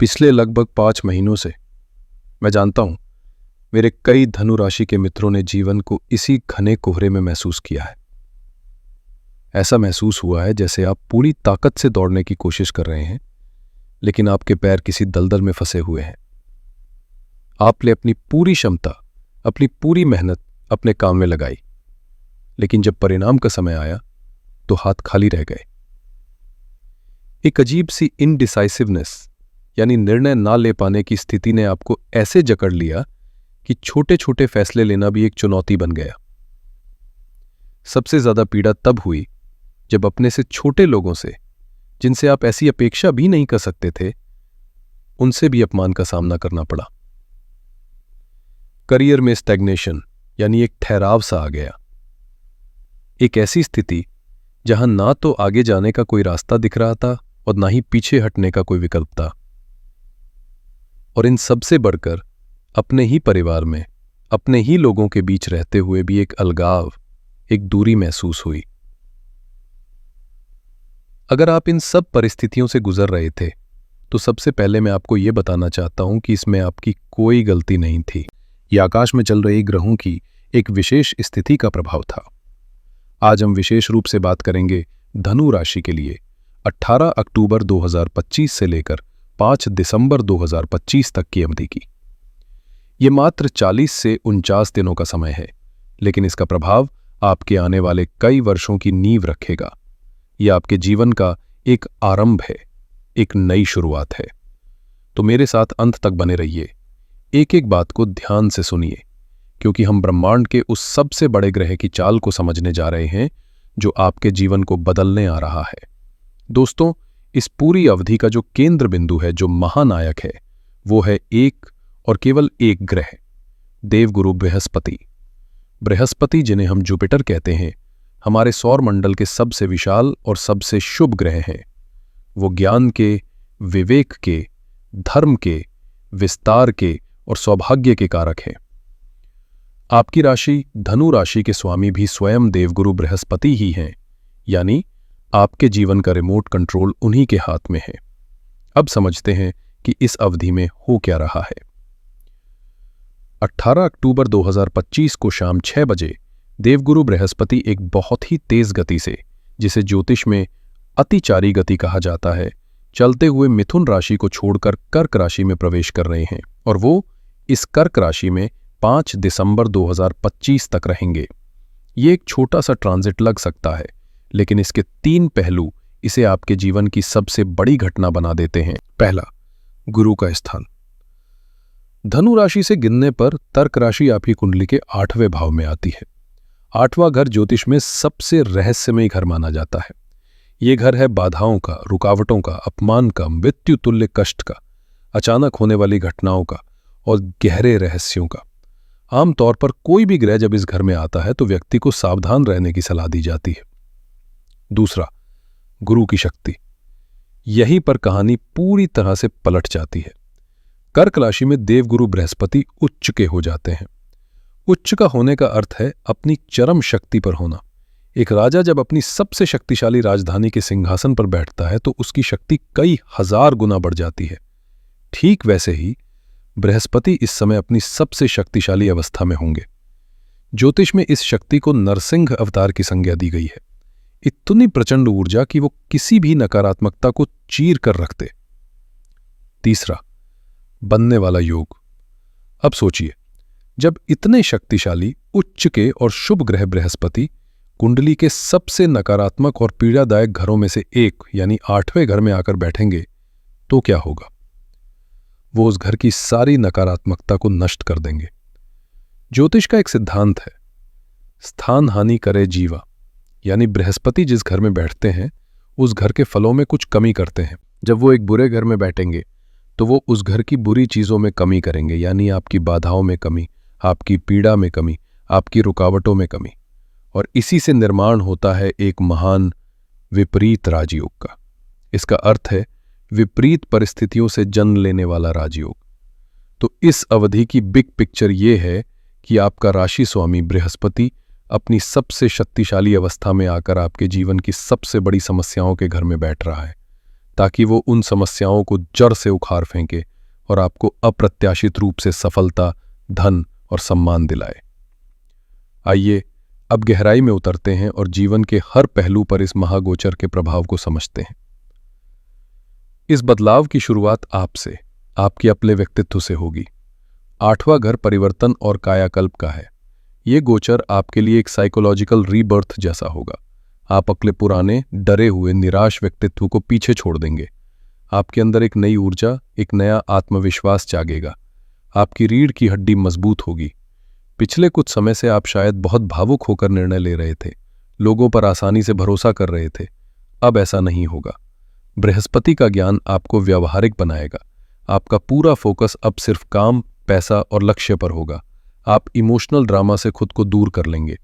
पिछले लगभग 5 महीनों से मैं जानता हूं मेरे कई धनु राशि के मित्रों ने जीवन को इसी घने कोहरे में महसूस किया है। ऐसा महसूस हुआ है जैसे आप पूरी ताकत से दौड़ने की कोशिश कर रहे हैं, लेकिन आपके पैर किसी दलदल में फंसे हुए हैं। आपने अपनी पूरी क्षमता, अपनी पूरी मेहनत अपने काम में लगाई, लेकिन जब परिणाम का समय आया तो हाथ खाली रह गए। एक अजीब सी इनडिसाइसिवनेस यानी निर्णय ना ले पाने की स्थिति ने आपको ऐसे जकड़ लिया कि छोटे छोटे फैसले लेना भी एक चुनौती बन गया। सबसे ज्यादा पीड़ा तब हुई जब अपने से छोटे लोगों से, जिनसे आप ऐसी अपेक्षा भी नहीं कर सकते थे, उनसे भी अपमान का सामना करना पड़ा। करियर में स्टैग्नेशन यानी एक ठहराव सा आ गया। एक ऐसी स्थिति जहां ना तो आगे जाने का कोई रास्ता दिख रहा था और ना ही पीछे हटने का कोई विकल्प था। और इन सबसे बढ़कर अपने ही परिवार में, अपने ही लोगों के बीच रहते हुए भी एक अलगाव, एक दूरी महसूस हुई। अगर आप इन सब परिस्थितियों से गुजर रहे थे तो सबसे पहले मैं आपको यह बताना चाहता हूं कि इसमें आपकी कोई गलती नहीं थी। यह आकाश में चल रही ग्रहों की एक विशेष स्थिति का प्रभाव था। आज हम विशेष रूप से बात करेंगे धनु राशि के लिए 18 अक्टूबर 2025 से लेकर 5 दिसंबर 2025 तक की अवधि की। ये मात्र 40 से 49 दिनों का समय है, लेकिन इसका प्रभाव आपके आने वाले कई वर्षों की नींव रखेगा। यह आपके जीवन का एक आरंभ है, एक नई शुरुआत है। तो मेरे साथ अंत तक बने रहिए, एक एक बात को ध्यान से सुनिए, क्योंकि हम ब्रह्मांड के उस सबसे बड़े ग्रह की चाल को समझने जा रहे हैं जो आपके जीवन को बदलने आ रहा है। दोस्तों, इस पूरी अवधि का जो केंद्र बिंदु है, जो महानायक है, वो है एक और केवल एक ग्रह, देवगुरु बृहस्पति। बृहस्पति, जिन्हें हम जुपिटर कहते हैं, हमारे सौर मंडल के सबसे विशाल और सबसे शुभ ग्रह हैं। वो ज्ञान के, विवेक के, धर्म के, विस्तार के और सौभाग्य के कारक हैं। आपकी राशि धनु राशि के स्वामी भी स्वयं देवगुरु बृहस्पति ही हैं, यानी आपके जीवन का रिमोट कंट्रोल उन्हीं के हाथ में है। अब समझते हैं कि इस अवधि में हो क्या रहा है। 18 अक्टूबर 2025 को शाम 6 बजे देवगुरु बृहस्पति एक बहुत ही तेज गति से, जिसे ज्योतिष में अतिचारी गति कहा जाता है, चलते हुए मिथुन राशि को छोड़कर कर्क राशि में प्रवेश कर रहे हैं और वो इस कर्क राशि में 5 दिसंबर 2025 तक रहेंगे। ये एक छोटा सा ट्रांजिट लग सकता है, लेकिन इसके 3 पहलू इसे आपके जीवन की सबसे बड़ी घटना बना देते हैं। पहला, गुरु का स्थान। धनु राशि से गिनने पर तर्क राशि आपकी कुंडली के 8वें भाव में आती है। 8वां घर ज्योतिष में सबसे रहस्यमयी घर माना जाता है। ये घर है बाधाओं का, रुकावटों का, अपमान का, मृत्यु तुल्य कष्ट का, अचानक होने वाली घटनाओं का और गहरे रहस्यों का। आमतौर पर कोई भी ग्रह जब इस घर में आता है तो व्यक्ति को सावधान रहने की सलाह दी जाती है। दूसरा, गुरु की शक्ति। यहीं पर कहानी पूरी तरह से पलट जाती है। कर्क राशि में देवगुरु बृहस्पति उच्च के हो जाते हैं। उच्च का होने का अर्थ है अपनी चरम शक्ति पर होना। एक राजा जब अपनी सबसे शक्तिशाली राजधानी के सिंहासन पर बैठता है तो उसकी शक्ति कई हजार गुना बढ़ जाती है। ठीक वैसे ही बृहस्पति इस समय अपनी सबसे शक्तिशाली अवस्था में होंगे। ज्योतिष में इस शक्ति को नरसिंह अवतार की संज्ञा दी गई है। इतनी प्रचंड ऊर्जा कि वो किसी भी नकारात्मकता को चीर कर रखते। तीसरा, बनने वाला योग। अब सोचिए, जब इतने शक्तिशाली, उच्च के और शुभ ग्रह बृहस्पति कुंडली के सबसे नकारात्मक और पीड़ादायक घरों में से एक यानी 8वें घर में आकर बैठेंगे तो क्या होगा? वो उस घर की सारी नकारात्मकता को नष्ट कर देंगे। ज्योतिष का एक सिद्धांत है, स्थान हानि करे जीवा, यानी बृहस्पति जिस घर में बैठते हैं उस घर के फलों में कुछ कमी करते हैं। जब वो एक बुरे घर में बैठेंगे तो वो उस घर की बुरी चीजों में कमी करेंगे, यानी आपकी बाधाओं में कमी, आपकी पीड़ा में कमी, आपकी रुकावटों में कमी। और इसी से निर्माण होता है एक महान विपरीत राजयोग का। इसका अर्थ है विपरीत परिस्थितियों से जन्म लेने वाला राजयोग। तो इस अवधि की बिग पिक्चर ये है कि आपका राशि स्वामी बृहस्पति अपनी सबसे शक्तिशाली अवस्था में आकर आपके जीवन की सबसे बड़ी समस्याओं के घर में बैठ रहा है, ताकि वो उन समस्याओं को जड़ से उखाड़ फेंके और आपको अप्रत्याशित रूप से सफलता, धन और सम्मान दिलाए। आइए अब गहराई में उतरते हैं और जीवन के हर पहलू पर इस महागोचर के प्रभाव को समझते हैं। इस बदलाव की शुरुआत आपसे, आपके अपने व्यक्तित्व से होगी। 8वां घर परिवर्तन और कायाकल्प का है। ये गोचर आपके लिए एक साइकोलॉजिकल रीबर्थ जैसा होगा। आप अपने पुराने, डरे हुए, निराश व्यक्तित्व को पीछे छोड़ देंगे। आपके अंदर एक नई ऊर्जा, एक नया आत्मविश्वास जागेगा। आपकी रीढ़ की हड्डी मजबूत होगी। पिछले कुछ समय से आप शायद बहुत भावुक होकर निर्णय ले रहे थे, लोगों पर आसानी से भरोसा कर रहे थे। अब ऐसा नहीं होगा। बृहस्पति का ज्ञान आपको व्यावहारिक बनाएगा। आपका पूरा फोकस अब सिर्फ काम, पैसा और लक्ष्य पर होगा। आप इमोशनल ड्रामा से खुद को दूर कर लेंगे।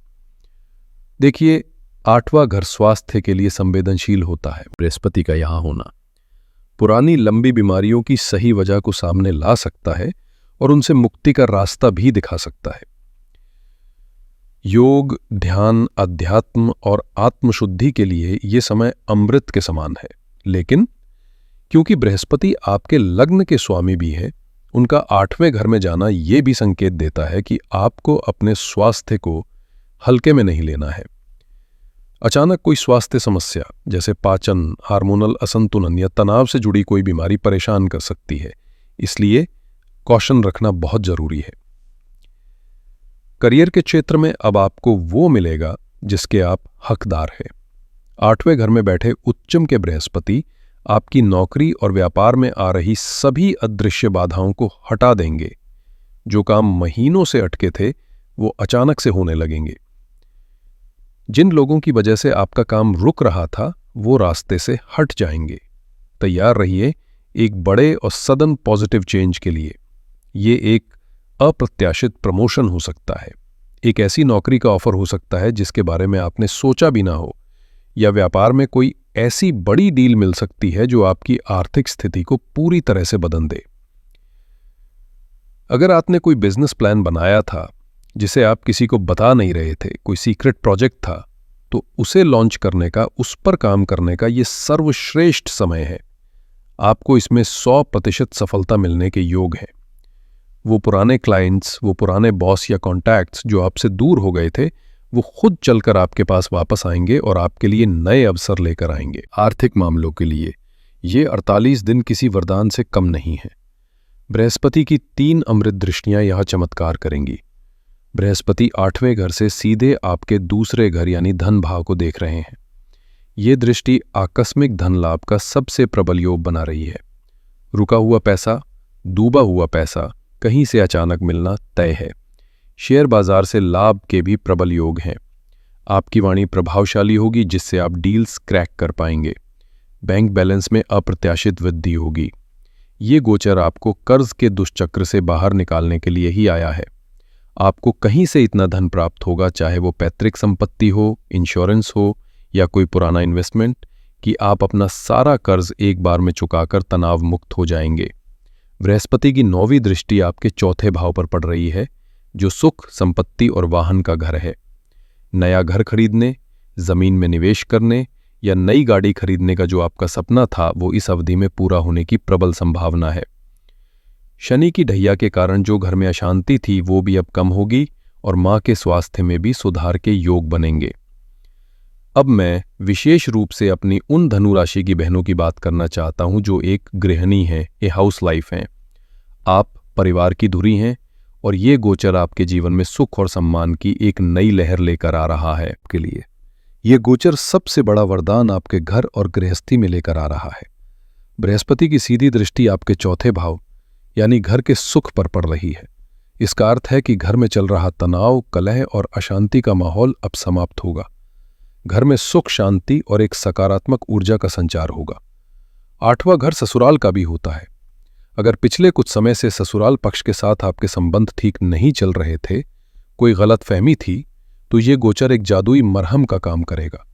देखिए, 8वां घर स्वास्थ्य के लिए संवेदनशील होता है। बृहस्पति का यहां होना पुरानी लंबी बीमारियों की सही वजह को सामने ला सकता है और उनसे मुक्ति का रास्ता भी दिखा सकता है। योग, ध्यान, अध्यात्म और आत्मशुद्धि के लिए यह समय अमृत के समान है। लेकिन क्योंकि बृहस्पति आपके लग्न के स्वामी भी है, उनका 8वें घर में जाना यह भी संकेत देता है कि आपको अपने स्वास्थ्य को हल्के में नहीं लेना है। अचानक कोई स्वास्थ्य समस्या जैसे पाचन, हार्मोनल असंतुलन या तनाव से जुड़ी कोई बीमारी परेशान कर सकती है। इसलिए कौशन रखना बहुत जरूरी है। करियर के क्षेत्र में अब आपको वो मिलेगा जिसके आप हकदार हैं। 8वें घर में बैठे उच्चम के बृहस्पति आपकी नौकरी और व्यापार में आ रही सभी अदृश्य बाधाओं को हटा देंगे। जो काम महीनों से अटके थे, वो अचानक से होने लगेंगे। जिन लोगों की वजह से आपका काम रुक रहा था, वो रास्ते से हट जाएंगे। तैयार रहिए एक बड़े और सडन पॉजिटिव चेंज के लिए। ये एक अप्रत्याशित प्रमोशन हो सकता है, एक ऐसी नौकरी का ऑफर हो सकता है जिसके बारे में आपने सोचा भी ना हो, या व्यापार में कोई ऐसी बड़ी डील मिल सकती है जो आपकी आर्थिक स्थिति को पूरी तरह से बदल दे। अगर आपने कोई बिजनेस प्लान बनाया था जिसे आप किसी को बता नहीं रहे थे, कोई सीक्रेट प्रोजेक्ट था, तो उसे लॉन्च करने का, उस पर काम करने का ये सर्वश्रेष्ठ समय है। आपको इसमें 100% सफलता मिलने के योग हैं। वो पुराने क्लाइंट्स, वो पुराने बॉस या कॉन्टैक्ट्स जो आपसे दूर हो गए थे, वो खुद चलकर आपके पास वापस आएंगे और आपके लिए नए अवसर लेकर आएंगे। आर्थिक मामलों के लिए ये 48 दिन किसी वरदान से कम नहीं है। बृहस्पति की 3 अमृत दृष्टियां यहां चमत्कार करेंगी। बृहस्पति 8वें घर से सीधे आपके दूसरे घर यानी धन भाव को देख रहे हैं। ये दृष्टि आकस्मिक धन लाभ का सबसे प्रबल योग बना रही है। रुका हुआ पैसा, डूबा हुआ पैसा कहीं से अचानक मिलना तय है। शेयर बाजार से लाभ के भी प्रबल योग हैं। आपकी वाणी प्रभावशाली होगी जिससे आप डील्स क्रैक कर पाएंगे। बैंक बैलेंस में अप्रत्याशित वृद्धि होगी। ये गोचर आपको कर्ज के दुष्चक्र से बाहर निकालने के लिए ही आया है। आपको कहीं से इतना धन प्राप्त होगा, चाहे वो पैतृक संपत्ति हो, इंश्योरेंस हो या कोई पुराना इन्वेस्टमेंट, कि आप अपना सारा कर्ज एक बार में चुकाकर तनाव मुक्त हो जाएंगे। बृहस्पति की 9वीं दृष्टि आपके 4थे भाव पर पड़ रही है, जो सुख, संपत्ति और वाहन का घर है। नया घर खरीदने, जमीन में निवेश करने या नई गाड़ी खरीदने का जो आपका सपना था, वो इस अवधि में पूरा होने की प्रबल संभावना है। शनि की ढैया के कारण जो घर में अशांति थी, वो भी अब कम होगी और मां के स्वास्थ्य में भी सुधार के योग बनेंगे। अब मैं विशेष रूप से अपनी उन धनु राशि की बहनों की बात करना चाहता हूं जो एक गृहिणी हैं, ए हाउस लाइफ हैं। आप परिवार की धुरी हैं और ये गोचर आपके जीवन में सुख और सम्मान की एक नई लहर लेकर आ रहा है। आपके लिए ये गोचर सबसे बड़ा वरदान आपके घर और गृहस्थी में लेकर आ रहा है। बृहस्पति की सीधी दृष्टि आपके 4थे भाव यानी घर के सुख पर पड़ रही है। इसका अर्थ है कि घर में चल रहा तनाव, कलह और अशांति का माहौल अब समाप्त होगा। घर में सुख, शांति और एक सकारात्मक ऊर्जा का संचार होगा। 8वां घर ससुराल का भी होता है। अगर पिछले कुछ समय से ससुराल पक्ष के साथ आपके संबंध ठीक नहीं चल रहे थे, कोई गलतफहमी थी, तो ये गोचर एक जादुई मरहम का काम करेगा।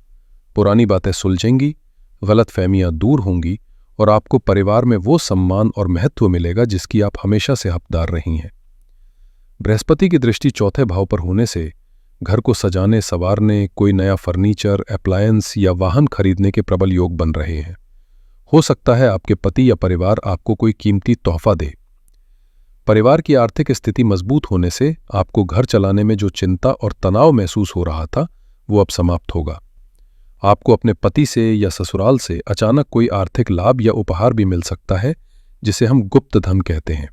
पुरानी बातें सुलझेंगी, गलतफहमियां दूर होंगी और आपको परिवार में वो सम्मान और महत्व मिलेगा जिसकी आप हमेशा से हकदार रही हैं। बृहस्पति की दृष्टि 4थे भाव पर होने से घर को सजाने, संवारने, कोई नया फर्नीचर, अप्लायंस या वाहन खरीदने के प्रबल योग बन रहे हैं। हो सकता है आपके पति या परिवार आपको कोई कीमती तोहफा दे। परिवार की आर्थिक स्थिति मजबूत होने से आपको घर चलाने में जो चिंता और तनाव महसूस हो रहा था, वो अब समाप्त होगा। आपको अपने पति से या ससुराल से अचानक कोई आर्थिक लाभ या उपहार भी मिल सकता है, जिसे हम गुप्त धन कहते हैं।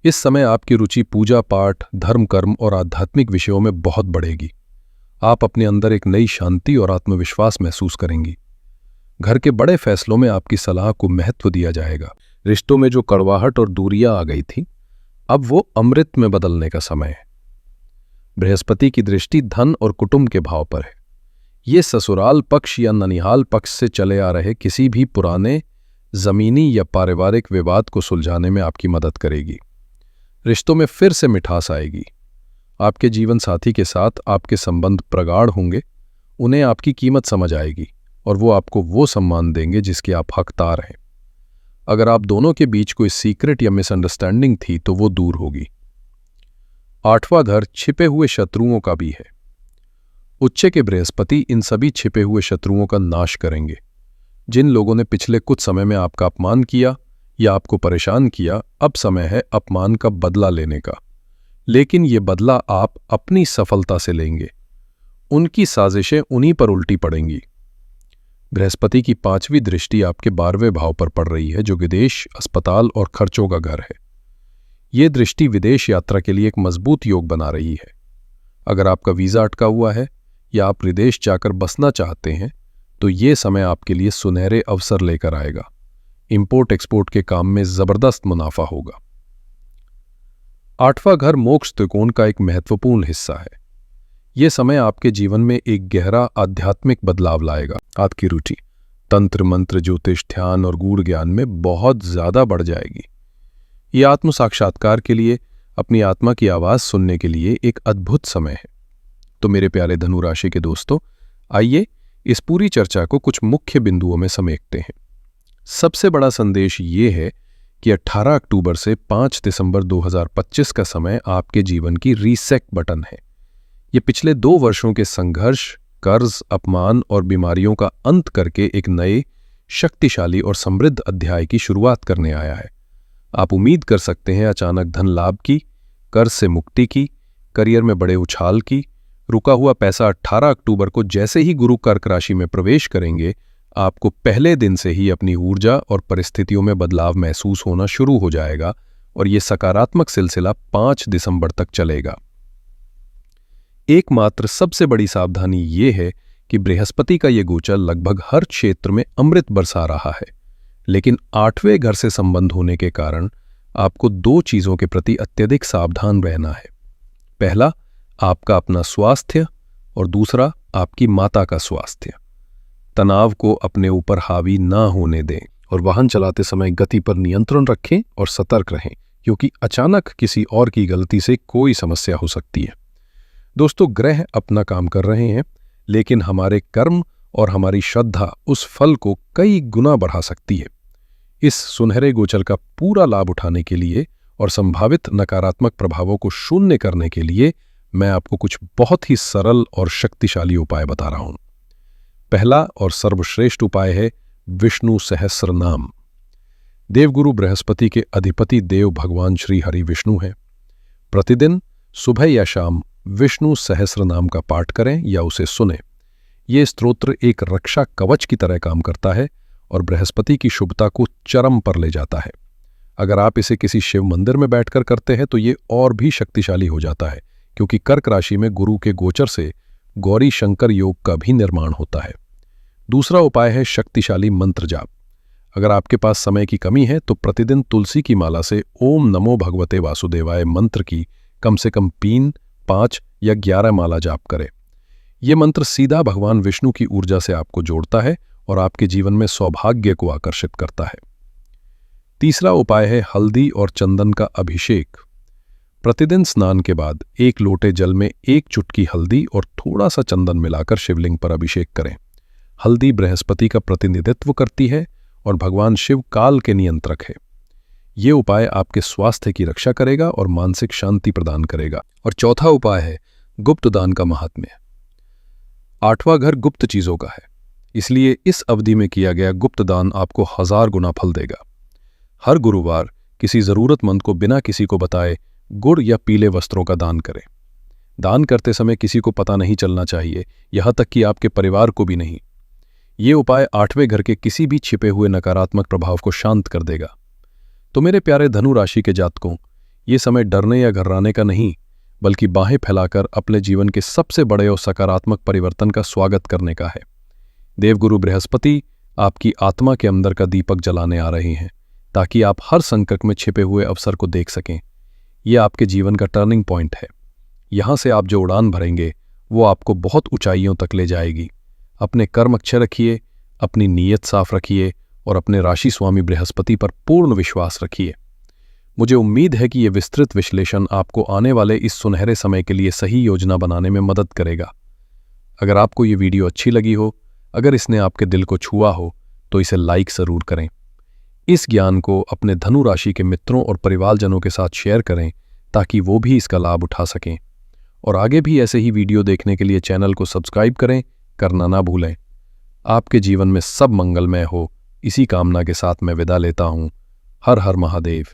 इस समय आपकी रुचि पूजा पाठ, धर्म कर्म और आध्यात्मिक विषयों में बहुत बढ़ेगी। आप अपने अंदर एक नई शांति और आत्मविश्वास महसूस करेंगी। घर के बड़े फैसलों में आपकी सलाह को महत्व दिया जाएगा। रिश्तों में जो कड़वाहट और दूरियां आ गई थी, अब वो अमृत में बदलने का समय है। बृहस्पति की दृष्टि धन और कुटुंब के भाव पर है। ये ससुराल पक्ष या ननिहाल पक्ष से चले आ रहे किसी भी पुराने जमीनी या पारिवारिक विवाद को सुलझाने में आपकी मदद करेगी। रिश्तों में फिर से मिठास आएगी। आपके जीवन साथी के साथ आपके संबंध प्रगाढ़ होंगे। उन्हें आपकी कीमत समझ आएगी और वो आपको वो सम्मान देंगे जिसके आप हकदार हैं। अगर आप दोनों के बीच कोई सीक्रेट या मिसअंडरस्टैंडिंग थी तो वो दूर होगी। 8वां घर छिपे हुए शत्रुओं का भी है। उच्च के बृहस्पति इन सभी छिपे हुए शत्रुओं का नाश करेंगे। जिन लोगों ने पिछले कुछ समय में आपका अपमान किया या आपको परेशान किया, अब समय है अपमान का बदला लेने का। लेकिन ये बदला आप अपनी सफलता से लेंगे। उनकी साजिशें उन्हीं पर उल्टी पड़ेंगी। बृहस्पति की 5वीं दृष्टि आपके 12वें भाव पर पड़ रही है, जो विदेश, अस्पताल और खर्चों का घर है। ये दृष्टि विदेश यात्रा के लिए एक मजबूत योग बना रही है। अगर आपका वीजा अटका हुआ है या आप विदेश जाकर बसना चाहते हैं, तो ये समय आपके लिए सुनहरे अवसर लेकर आएगा। इंपोर्ट एक्सपोर्ट के काम में जबरदस्त मुनाफा होगा। 8वां घर मोक्ष त्रिकोण का एक महत्वपूर्ण हिस्सा है। यह समय आपके जीवन में एक गहरा आध्यात्मिक बदलाव लाएगा। आपकी रुचि तंत्र मंत्र, ज्योतिष, ध्यान और गूढ़ ज्ञान में बहुत ज्यादा बढ़ जाएगी। यह आत्म साक्षात्कार के लिए, अपनी आत्मा की आवाज सुनने के लिए एक अद्भुत समय है। तो मेरे प्यारे धनु राशि के दोस्तों, आइए इस पूरी चर्चा को कुछ मुख्य बिंदुओं में समेटते हैं। सबसे बड़ा संदेश ये है कि 18 अक्टूबर से 5 दिसंबर 2025 का समय आपके जीवन की रीसेट बटन है। ये पिछले 2 वर्षों के संघर्ष, कर्ज, अपमान और बीमारियों का अंत करके एक नए, शक्तिशाली और समृद्ध अध्याय की शुरुआत करने आया है। आप उम्मीद कर सकते हैं अचानक धन लाभ की, कर्ज से मुक्ति की, करियर में बड़े उछाल की। रुका हुआ पैसा 18 अक्टूबर को जैसे ही गुरु कर्क राशि में प्रवेश करेंगे, आपको पहले दिन से ही अपनी ऊर्जा और परिस्थितियों में बदलाव महसूस होना शुरू हो जाएगा और ये सकारात्मक सिलसिला 5 दिसंबर तक चलेगा। एकमात्र सबसे बड़ी सावधानी ये है कि बृहस्पति का ये गोचर लगभग हर क्षेत्र में अमृत बरसा रहा है, लेकिन 8वें घर से संबंध होने के कारण आपको 2 चीजों के प्रति अत्यधिक सावधान रहना है। पहला, आपका अपना स्वास्थ्य और दूसरा, आपकी माता का स्वास्थ्य। तनाव को अपने ऊपर हावी ना होने दें और वाहन चलाते समय गति पर नियंत्रण रखें और सतर्क रहें, क्योंकि अचानक किसी और की गलती से कोई समस्या हो सकती है। दोस्तों, ग्रह अपना काम कर रहे हैं, लेकिन हमारे कर्म और हमारी श्रद्धा उस फल को कई गुना बढ़ा सकती है। इस सुनहरे गोचर का पूरा लाभ उठाने के लिए और संभावित नकारात्मक प्रभावों को शून्य करने के लिए मैं आपको कुछ बहुत ही सरल और शक्तिशाली उपाय बता रहा हूं। पहला और सर्वश्रेष्ठ उपाय है विष्णु सहस्र नाम। देवगुरु बृहस्पति के अधिपति देव भगवान श्री हरि विष्णु हैं। प्रतिदिन सुबह या शाम विष्णु सहस्र नाम का पाठ करें या उसे सुनें। ये स्तोत्र एक रक्षा कवच की तरह काम करता है और बृहस्पति की शुभता को चरम पर ले जाता है। अगर आप इसे किसी शिव मंदिर में बैठकर करते हैं तो ये और भी शक्तिशाली हो जाता है, क्योंकि कर्क राशि में गुरु के गोचर से गौरी शंकर योग का भी निर्माण होता है। दूसरा उपाय है शक्तिशाली मंत्र जाप। अगर आपके पास समय की कमी है तो प्रतिदिन तुलसी की माला से ओम नमो भगवते वासुदेवाय मंत्र की कम से कम 3, 5 या 11 माला जाप करें। यह मंत्र सीधा भगवान विष्णु की ऊर्जा से आपको जोड़ता है और आपके जीवन में सौभाग्य को आकर्षित करता है। तीसरा उपाय है हल्दी और चंदन का अभिषेक। प्रतिदिन स्नान के बाद 1 लोटे जल में 1 चुटकी हल्दी और थोड़ा सा चंदन मिलाकर शिवलिंग पर अभिषेक करें। हल्दी बृहस्पति का प्रतिनिधित्व करती है और भगवान शिव काल के नियंत्रक है। ये उपाय आपके स्वास्थ्य की रक्षा करेगा और मानसिक शांति प्रदान करेगा। और चौथा उपाय है गुप्त दान का महात्म्य। 8वां घर गुप्त चीजों का है। इसलिए इस अवधि में किया गया गुप्त दान आपको 1000 गुना फल देगा। हर गुरुवार किसी जरूरतमंद को बिना किसी को बताए गुड़ या पीले वस्त्रों का दान करें। दान करते समय किसी को पता नहीं चलना चाहिए, यहां तक कि आपके परिवार को भी नहीं। ये उपाय 8वें घर के किसी भी छिपे हुए नकारात्मक प्रभाव को शांत कर देगा। तो मेरे प्यारे धनु राशि के जातकों, ये समय डरने या घबराने का नहीं, बल्कि बाहें फैलाकर अपने जीवन के सबसे बड़े और सकारात्मक परिवर्तन का स्वागत करने का है। देवगुरु बृहस्पति आपकी आत्मा के अंदर का दीपक जलाने आ रहे हैं, ताकि आप हर संकट में छिपे हुए अवसर को देख सकें। यह आपके जीवन का टर्निंग पॉइंट है। यहां से आप जो उड़ान भरेंगे वो आपको बहुत ऊंचाइयों तक ले जाएगी। अपने कर्म अच्छे रखिए, अपनी नीयत साफ रखिए और अपने राशि स्वामी बृहस्पति पर पूर्ण विश्वास रखिए। मुझे उम्मीद है कि यह विस्तृत विश्लेषण आपको आने वाले इस सुनहरे समय के लिए सही योजना बनाने में मदद करेगा। अगर आपको ये वीडियो अच्छी लगी हो, अगर इसने आपके दिल को छुआ हो, तो इसे लाइक ज़रूर करें। इस ज्ञान को अपने धनु राशि के मित्रों और परिवारजनों के साथ शेयर करें, ताकि वो भी इसका लाभ उठा सकें। और आगे भी ऐसे ही वीडियो देखने के लिए चैनल को सब्सक्राइब करना ना भूलें। आपके जीवन में सब मंगलमय हो, इसी कामना के साथ मैं विदा लेता हूँ। हर हर महादेव।